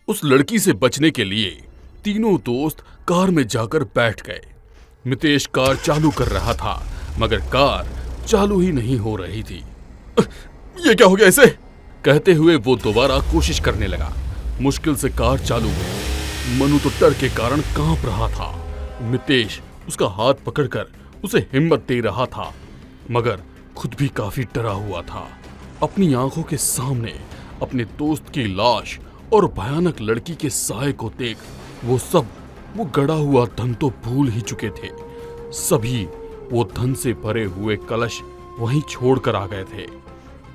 उस लड़की से बचने के लिए तीनों दोस्त कार में जाकर बैठ गए। मितेश कार चालू कर रहा था मगर कार चालू ही नहीं हो रही थी। ये क्या हो गया इसे? कहते हुए वो दोबारा कोशिश करने लगा। मुश्किल से कार चालू हुई। मनु तो डर के कारण कांप रहा था। मितेश उसका हाथ पकड़कर उसे हिम्मत दे रहा था मगर खुद भी काफी डरा हुआ था। अपनी आंखों के सामने अपने दोस्त की लाश और भयानक लड़की के साए को देख वो गड़ा हुआ धन तो भूल ही चुके थे। सभी वो धन से भरे हुए कलश वहीं छोड़कर आ गए थे।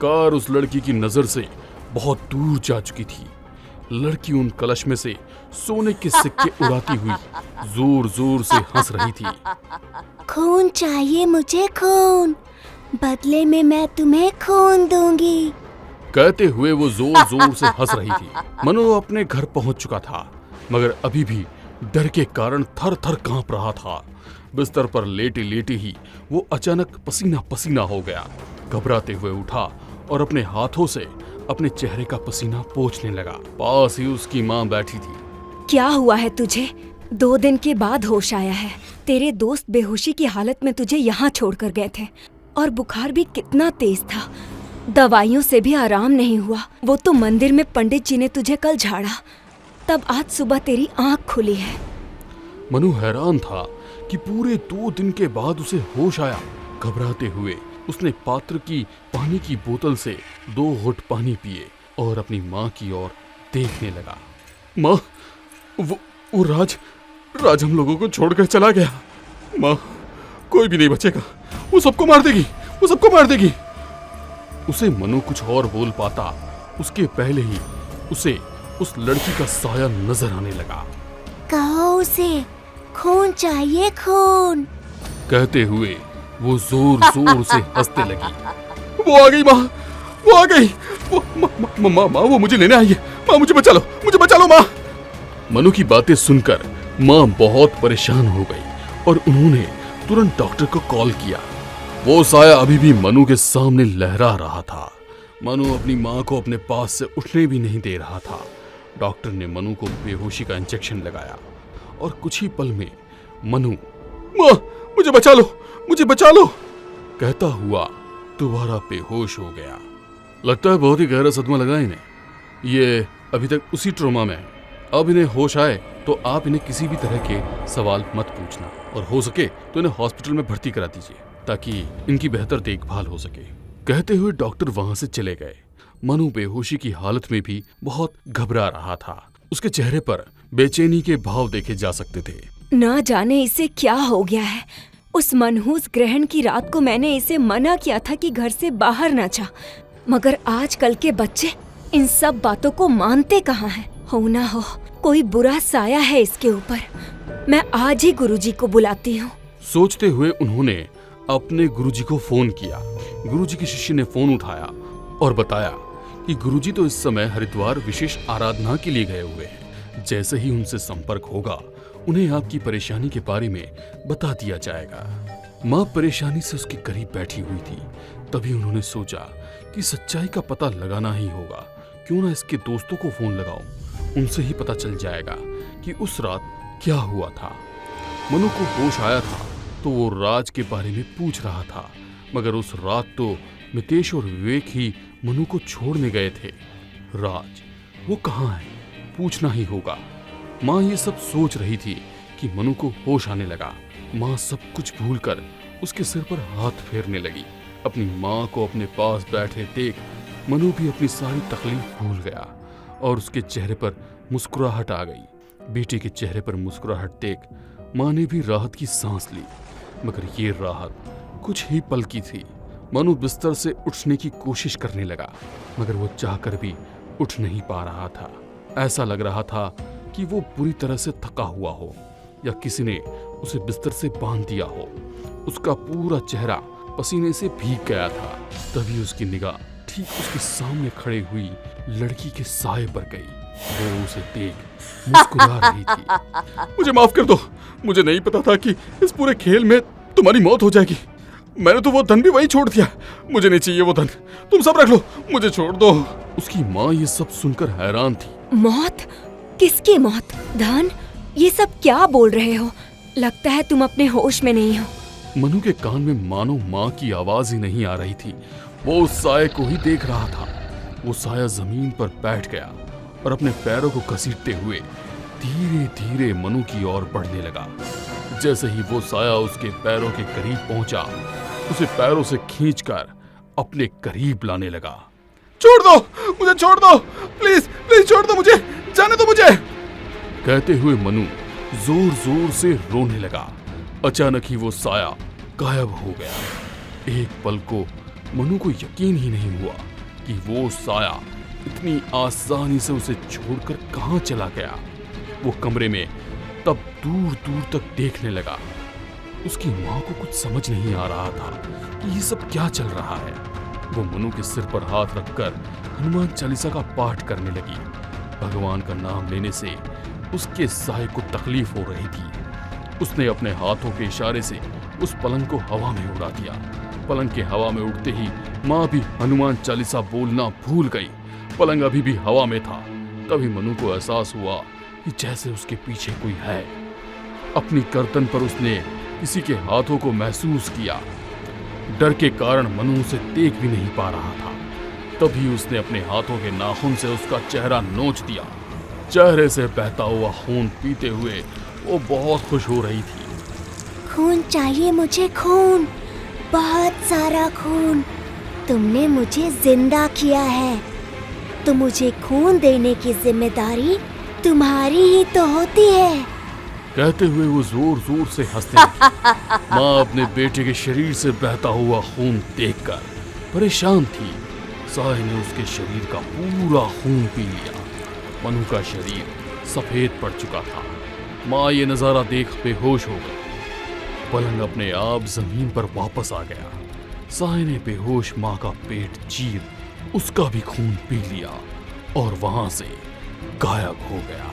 कार उस लड़की की नजर से बहुत दूर जा चुकी थी। लड़की उन कलश में से सोने के सिक्के उड़ाती हुई जोर जोर से हंस रही थी। खून चाहिए मुझे, खून, बदले में मैं तुम्हें खून दूंगी। कहते हुए वो जोर जोर से हंस रही थी। मनु अपने घर पहुंच चुका था मगर अभी भी डर के कारण थर थर कांप रहा था। बिस्तर पर लेटे लेटे ही वो अचानक पसीना पसीना हो गया। घबराते हुए उठा और अपने हाथों से अपने चेहरे का पसीना पोंछने लगा। पास ही उसकी माँ बैठी थी। क्या हुआ है तुझे? 2 दिन के बाद होश आया है। तेरे दोस्त बेहोशी की हालत में तुझे यहाँ छोड़कर गए थे और बुखार भी कितना तेज था। दवाइयों से भी आराम नहीं हुआ। वो तो मंदिर में पंडित जी ने तुझे कल झाड़ा, तब आज सुबह तेरी आंख खुली है। मनु हैरान था कि पूरे 2 दिन के बाद उसे होश आया। घबराते हुए उसने पात्र की पानी की बोतल से 2 घुट पानी पिए और अपनी माँ की ओर देखने लगा। माँ, वो राज हम लोगों को छोड़कर चला गया। माँ, कोई भी नहीं बचेगा। वो सबको मार देगी। उसे मनु कुछ और बोल पाता उसके पहले ही उसे उस लड़की का साया नजर आने लगा। कहो उसे, खून चाहिए, खून। कहते हुए वो जोर जोर से हंसने लगी। वो आ गई माँ, वो आ गई। माँ, वो मुझे लेने आई है। माँ, मुझे बचा लो माँ। मनु की बातें सुनकर माँ बहुत परेशान हो गई और उन्होंने तुरंत डॉक्टर को कॉल किया। वो साया अभी भी मनु के सामने लहरा रहा था। मनु अपनी माँ को अपने पास से उठने भी नहीं दे रहा था। डॉक्टर ने मनु को बेहोशी का इंजेक्शन लगाया और कुछ ही पल में मनु, माँ, मुझे बचा लो कहता हुआ दोबारा बेहोश हो गया। लगता है बहुत ही गहरा सदमा लगा इन्हें। ये अभी तक उसी ट्रोमा में है। अब इन्हें होश आए तो आप इन्हें किसी भी तरह के सवाल मत पूछना और हो सके तो इन्हें हॉस्पिटल में भर्ती करा दीजिए ताकि इनकी बेहतर देखभाल हो सके। कहते हुए डॉक्टर वहां से चले गए। मनु बेहोशी की हालत में भी बहुत घबरा रहा था। उसके चेहरे पर बेचैनी के भाव देखे जा सकते थे। ना जाने इसे क्या हो गया है। उस मनहूस ग्रहण की रात को मैंने इसे मना किया था कि घर से बाहर ना जा, मगर आजकल के बच्चे इन सब बातों को मानते कहाँ हैं। हो ना हो कोई बुरा साया है इसके ऊपर। मैं आज ही गुरुजी को बुलाती हूँ। सोचते हुए उन्होंने अपने गुरुजी को फोन किया। गुरुजी के शिष्य ने फोन उठाया और बताया कि गुरुजी तो इस समय हरिद्वार विशेष आराधना के लिए गए हुए हैं। जैसे ही उनसे संपर्क होगा उन्हें आपकी परेशानी के बारे में बता दिया जाएगा। माँ परेशानी से उसके करीब बैठी हुई थी। तभी उन्होंने सोचा कि सच्चाई का पता लगाना ही होगा। क्यों ना इसके दोस्तों को फोन लगाऊं, उनसे ही पता चल जाएगा कि उस रात क्या हुआ था। मनु को होश आया था तो वो राज के बारे में पूछ रहा था, मगर उस रात तो मितेश और विवेक ही मनु को छोड़ने गए थे। राज वो कहाँ है, पूछना ही होगा। माँ ये सब सोच रही थी कि मनु को होश आने लगा। माँ सब कुछ भूलकर उसके सिर पर हाथ फेरने लगी। अपनी माँ को अपने पास बैठे देख मनु भी अपनी सारी तकलीफ भूल गया और उसके चेहरे पर मुस्कुराहट आ गई। बेटे के चेहरे पर मुस्कुराहट देख माँ ने भी राहत की सांस ली, मगर ये राहत कुछ ही पल की थी। मनु बिस्तर से उठने की कोशिश करने लगा, मगर वो चाहकर भी उठ नहीं पा रहा था। ऐसा लग रहा था कि वो पूरी तरह से थका हुआ हो या किसी ने उसे बिस्तर से बांध दिया हो। उसका पूरा चेहरा पसीने से भीग गया था। तभी उसकी निगाह ठीक उसके सामने खड़ी हुई लड़की के साए पर गई। वो उसे देख मुस्कुरा रही थी। मुझे माफ कर दो, मुझे नहीं पता था कि इस पूरे खेल में तुम्हारी मौत हो जाएगी। मैंने तो वो धन भी वही छोड़ दिया। मुझे नहीं चाहिए वो धन, तुम सब रख लो, मुझे छोड़ दो। उसकी माँ ये सब सुनकर हैरान थी। मौत? किसकी मौत? धन, ये सब क्या बोल रहे हो? लगता है तुम अपने होश में नहीं हो। मनु के कान में मानो माँ की आवाज ही नहीं आ रही थी। वो उस साये को ही देख रहा था। वो साया जमीन पर बैठ गया और अपने पैरों को घसीटते हुए धीरे धीरे मनु की ओर बढ़ने लगा। जैसे ही वो साया उसके पैरों के करीब पहुंचा, उसे पैरों से खींचकर अपने करीब लाने लगा। छोड़ दो मुझे, छोड़ दो, प्लीज प्लीज छोड़ दो मुझे, जाने दो मुझे, कहते हुए मनु जोर जोर से रोने लगा। अचानक ही वो साया गायब हो गया। एक पल को मनु को यकीन ही नहीं हुआ कि वो साया इतनी आसानी से उसे छोड़कर कहां चला गया। वो कमरे में तब दूर दूर तक देखने लगा। उसकी माँ को कुछ समझ नहीं आ रहा था कि ये सब क्या चल रहा है। वो मनु के सिर पर हाथ रखकर हनुमान चालीसा का पाठ करने लगी। भगवान का नाम लेने से उसके साये को तकलीफ हो रही थी। उसने अपने हाथों के इशारे से उस पलंग को हवा में उड़ा दिया। पलंग के हवा में उड़ते ही माँ भी हनुमान चालीसा बोलना भूल गई। पलंग अभी भी हवा में था। तभी मनु को एहसास हुआ कि जैसे उसके पीछे कोई है। अपनी गर्दन पर उसने किसी के हाथों को महसूस किया। डर के कारण मनु उसे देख भी नहीं पा रहा था। तभी उसने अपने हाथों के नाखून से उसका चेहरा नोच दिया। चेहरे से बहता हुआ खून पीते हुए वो बहुत खुश हो रही थी। खून चाहिए मुझे, खून, बहुत सारा खून। तुमने मुझे जिंदा किया है, तो मुझे खून देने की जिम्मेदारी तुम्हारी ही तो होती है। कहते हुए वो जोर जोर से हंसने लगी। माँ अपने बेटे के शरीर से बहता हुआ खून देखकर परेशान थी। साये ने उसके शरीर का पूरा खून पी लिया। मनु का शरीर सफेद पड़ चुका था। माँ ये नजारा देख बेहोश हो गई। पलंग अपने आप जमीन पर वापस आ गया। साये ने बेहोश माँ का पेट चीर उसका भी खून पी लिया और वहां से गायब हो गया।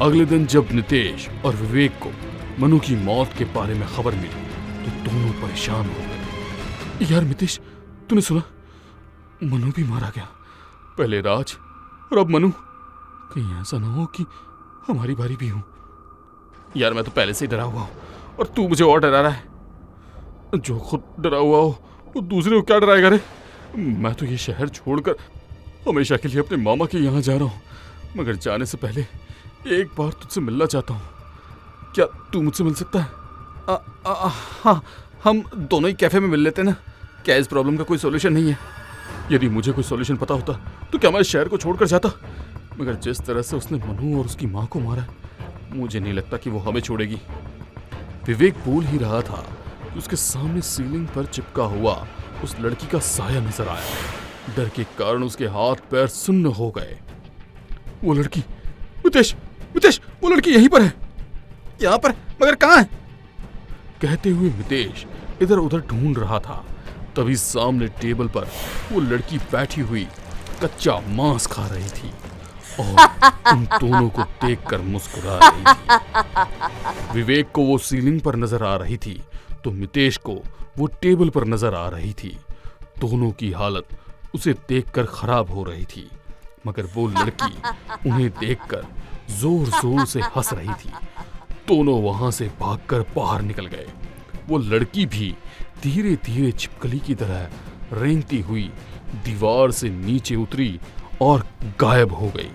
अगले दिन जब नितेश और विवेक को मनु की मौत के बारे में खबर मिली तो दोनों परेशान हो गए। यार नितेश, तूने सुना? मनु भी मारा गया। पहले राज और अब मनु। कहीं ऐसा ना हो कि हमारी बारी भी हो। यार मैं तो पहले से ही डरा हुआ हूं और तू मुझे और डरा रहा है। जो खुद डरा हुआ हो वो दूसरे को क्या डराएगा रे? मैं तो ये शहर छोड़कर हमेशा के लिए अपने मामा के यहाँ जा रहा हूँ, मगर जाने से पहले एक बार तुझसे मिलना चाहता हूँ। क्या तू मुझसे मिल सकता है? हाँ, हम दोनों ही कैफे में मिल लेते ना। क्या इस प्रॉब्लम का कोई सॉल्यूशन नहीं है? यदि मुझे कोई सॉल्यूशन पता होता तो क्या मैं इस शहर को छोड़कर जाता? मगर जिस तरह से उसने मनु और उसकी माँ को मारा, मुझे नहीं लगता कि वो हमें छोड़ेगी। विवेक बोल ही रहा था कि उसके सामने सीलिंग पर चिपका हुआ उस लड़की का साया नजर आया। डर के कारण उसके हाथ पैर सुन्न हो गए। वो लड़की, मितेश, वो लड़की यहीं पर है। यहाँ पर? मगर कहाँ है? कहते हुए मितेश इधर उधर ढूंढ रहा था। तभी सामने टेबल पर वो लड़की बैठी हुई कच्चा मांस खा रही थी और उन दोनों को देखकर मुस्कुरा रही थी। विवेक को वो सीलिंग पर नजर आ रही थी तो मितेश को वो टेबल पर नजर आ रही थी। दोनों की हालत उसे देखकर खराब हो रही थी, मगर वो लड़की उन्हें देखकर जोर जोर से हंस रही थी। दोनों वहां से भागकर बाहर निकल गए। वो लड़की भी धीरे धीरे छिपकली की तरह रेंगती हुई दीवार से नीचे उतरी और गायब हो गई।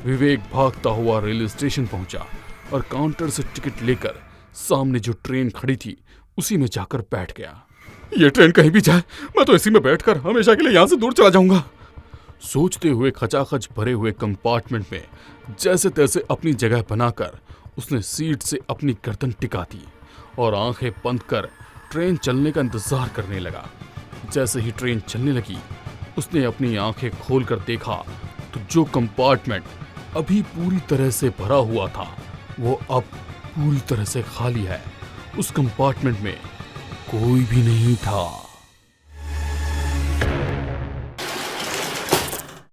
विवेक भागता हुआ रेलवे स्टेशन पहुंचा और काउंटर से टिकट लेकर सामने जो ट्रेन खड़ी थी उसी में जाकर बैठ गया। ये ट्रेन कहीं भी जाए, मैं तो इसी में बैठकर हमेशा के लिए यहां से दूर चला जाऊंगा। सोचते हुए खचाखच भरे हुए कंपार्टमेंट में जैसे तैसे अपनी जगह बनाकर उसने सीट से अपनी गर्दन टिका दी और आंखें बंद कर ट्रेन चलने का इंतजार करने लगा। जैसे ही ट्रेन चलने लगी उसने अपनी आंखें खोलकर देखा तो जो कंपार्टमेंट अभी पूरी तरह से भरा हुआ था वो अब पूरी तरह से खाली है। उस कंपार्टमेंट में कोई भी नहीं था।